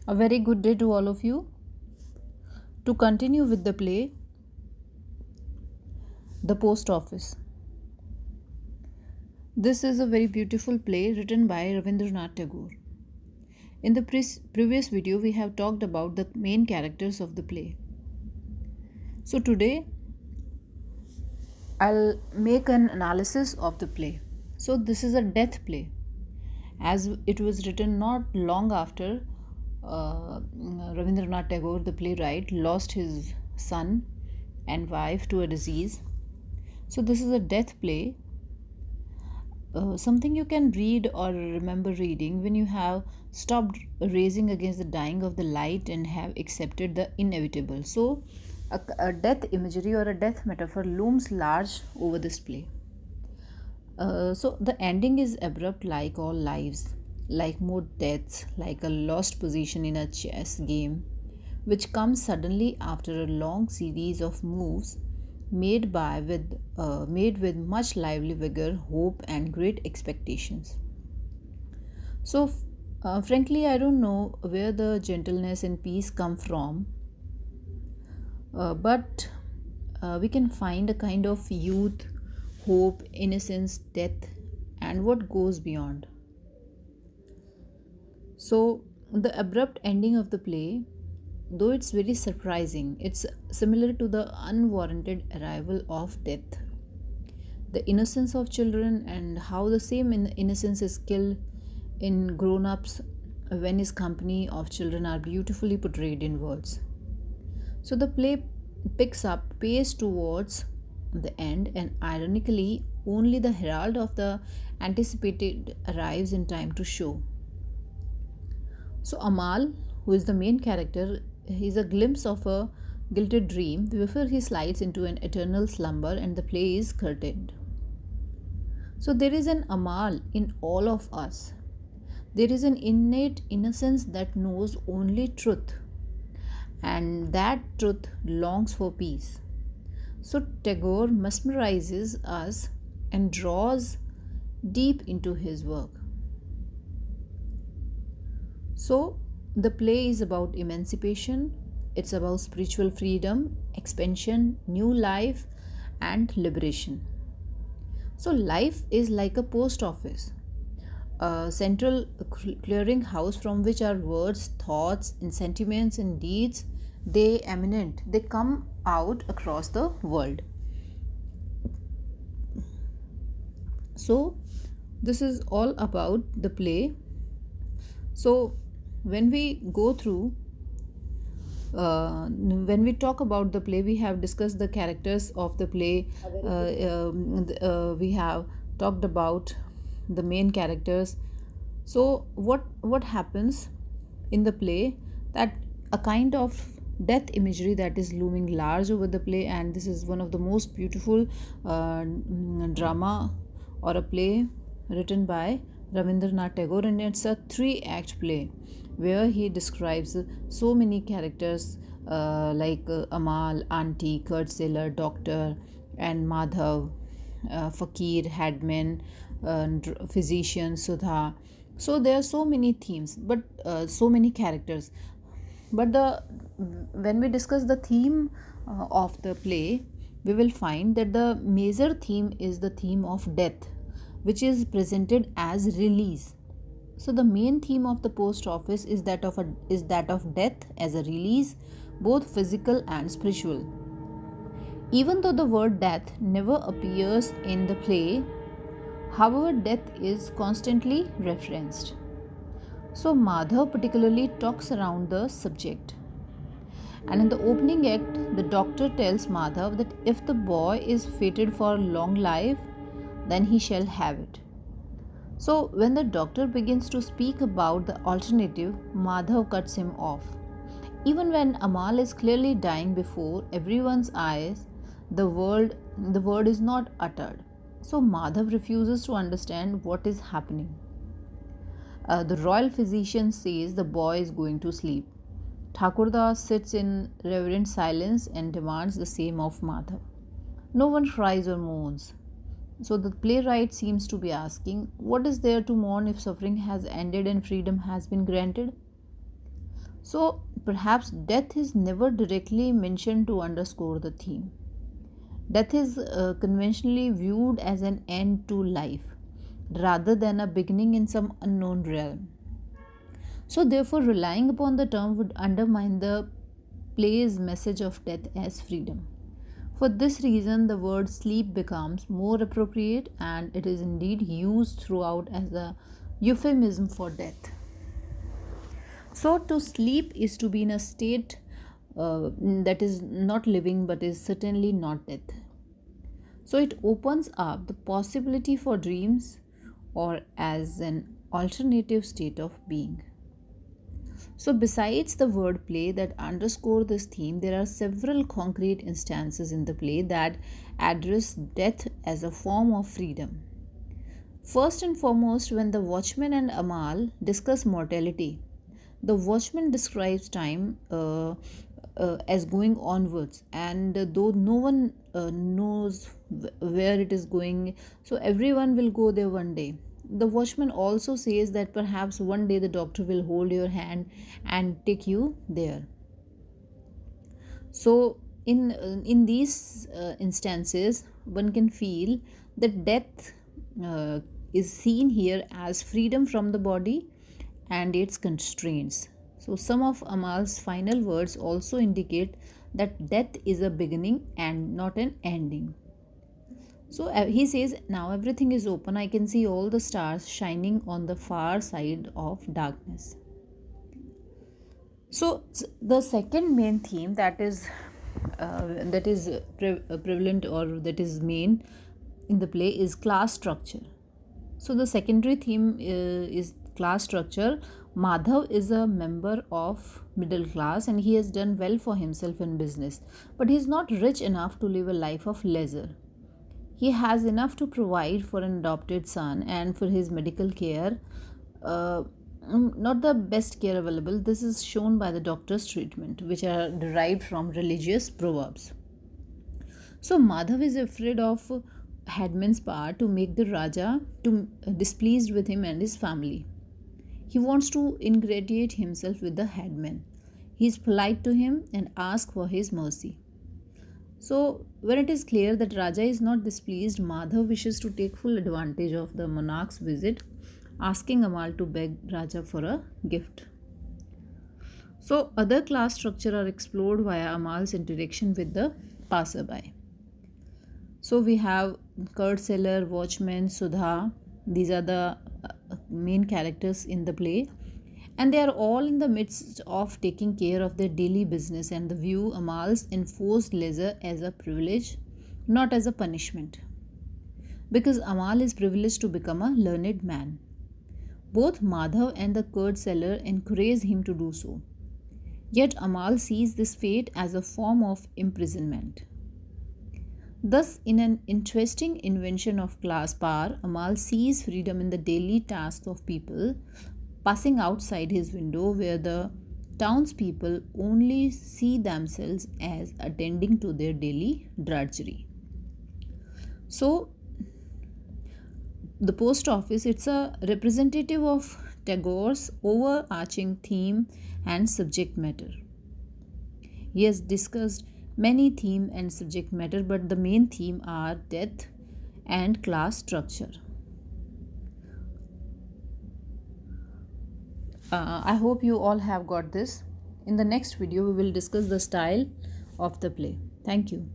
A very good day to all of you. To continue with the play, The Post Office. This is a very beautiful play written by Rabindranath Tagore. In the previous video, we have talked about the main characters of the play. So today, I'll make an analysis of the play. So this is a death play, as it was written not long after Rabindranath Tagore, the playwright, lost his son and wife to a disease. So this is a death play, something you can read or remember reading when you have stopped racing against the dying of the light and have accepted the inevitable. So a death imagery or a death metaphor looms large over this play. So the ending is abrupt, like all lives, like more deaths, like a lost position in a chess game, which comes suddenly after a long series of moves made with much lively vigor, hope, and great expectations. So, frankly, I don't know where the gentleness and peace come from, but we can find a kind of youth, hope, innocence, death, and what goes beyond. So, the abrupt ending of the play, though it's very surprising, it's similar to the unwarranted arrival of death. The innocence of children and how the same innocence is killed in grown ups when his company of children are beautifully portrayed in words. So the play picks up pace towards the end, and ironically, only the herald of the anticipated arrives in time to show. So Amal, who is the main character, is a glimpse of a gilded dream before he slides into an eternal slumber and the play is curtained. So there is an Amal in all of us. There is an innate innocence that knows only truth, and that truth longs for peace. So Tagore mesmerizes us and draws deep into his work. So, the play is about emancipation, it's about spiritual freedom, expansion, new life, and liberation. So, life is like a post office, a central clearing house from which our words, thoughts, and sentiments and deeds they emanate, they come out across the world. So, this is all about the play. So, when we go through, when we talk about the play, we have discussed the characters of the play. We have talked about the main characters. So, what happens in the play, that a kind of death imagery that is looming large over the play, and this is one of the most beautiful drama or a play written by Rabindranath Tagore, and it's a three-act play where he describes so many characters like Amal, Auntie, Kurt Sailor, Doctor, and Madhav, Fakir, Hadman, physician, Sudha. So there are so many themes, but so many characters. But the when we discuss the theme of the play, we will find that the major theme is the theme of death, which is presented as release. So the main theme of the post office is that of death as a release, both physical and spiritual. Even though the word death never appears in the play, however, death is constantly referenced. So Madhav particularly talks around the subject. And in the opening act, the doctor tells Madhav that if the boy is fated for long life, then he shall have it. So, when the doctor begins to speak about the alternative, Madhav cuts him off. Even when Amal is clearly dying before everyone's eyes, the word is not uttered. So, Madhav refuses to understand what is happening. The royal physician says the boy is going to sleep. Thakurdas sits in reverent silence and demands the same of Madhav. No one cries or moans. So the playwright seems to be asking, what is there to mourn if suffering has ended and freedom has been granted? So perhaps death is never directly mentioned to underscore the theme. Death is conventionally viewed as an end to life rather than a beginning in some unknown realm. So, therefore, relying upon the term would undermine the play's message of death as freedom. For this reason, the word sleep becomes more appropriate and it is indeed used throughout as a euphemism for death. So, to sleep is to be in a state that is not living but is certainly not death. So, it opens up the possibility for dreams or as an alternative state of being. So, besides the wordplay that underscore this theme, there are several concrete instances in the play that address death as a form of freedom. First and foremost, when the watchman and Amal discuss mortality, the watchman describes time as going onwards, and though no one knows where it is going, so everyone will go there one day. The watchman also says that perhaps one day the doctor will hold your hand and take you there. So, in these instances, one can feel that death uh, is seen here as freedom from the body and its constraints. So, some of Amal's final words also indicate that death is a beginning and not an ending. So he says, now everything is open. I can see all the stars shining on the far side of darkness. So the second main theme that is prevalent or that is main in the play is class structure. So the secondary theme is class structure. Madhav is a member of middle class and he has done well for himself in business, but he is not rich enough to live a life of leisure. He has enough to provide for an adopted son and for his medical care. Uh, Not the best care available. This is shown by the doctor's treatment, which are derived from religious proverbs. So Madhav is afraid of Headman's power to make the Raja to displeased with him and his family. He wants to ingratiate himself with the headman. He is polite to him and asks for his mercy. So, when it is clear that Raja is not displeased, Madhav wishes to take full advantage of the monarch's visit, asking Amal to beg Raja for a gift. So, other class structure are explored via Amal's interaction with the passerby. So, we have curd seller, watchman, Sudha. These are the main characters in the play, and they are all in the midst of taking care of their daily business and the view Amal's enforced leisure as a privilege, not as a punishment. Because Amal is privileged to become a learned man. Both Madhav and the curd seller encourage him to do so. Yet Amal sees this fate as a form of imprisonment. Thus, in an interesting invention of class power, Amal sees freedom in the daily tasks of people passing outside his window, where the townspeople only see themselves as attending to their daily drudgery. So, the post office, it's a representative of Tagore's overarching theme and subject matter. He has discussed many theme and subject matter, but the main theme are death and class structure. I hope you all have got this. In the next video, we will discuss the style of the play. Thank you.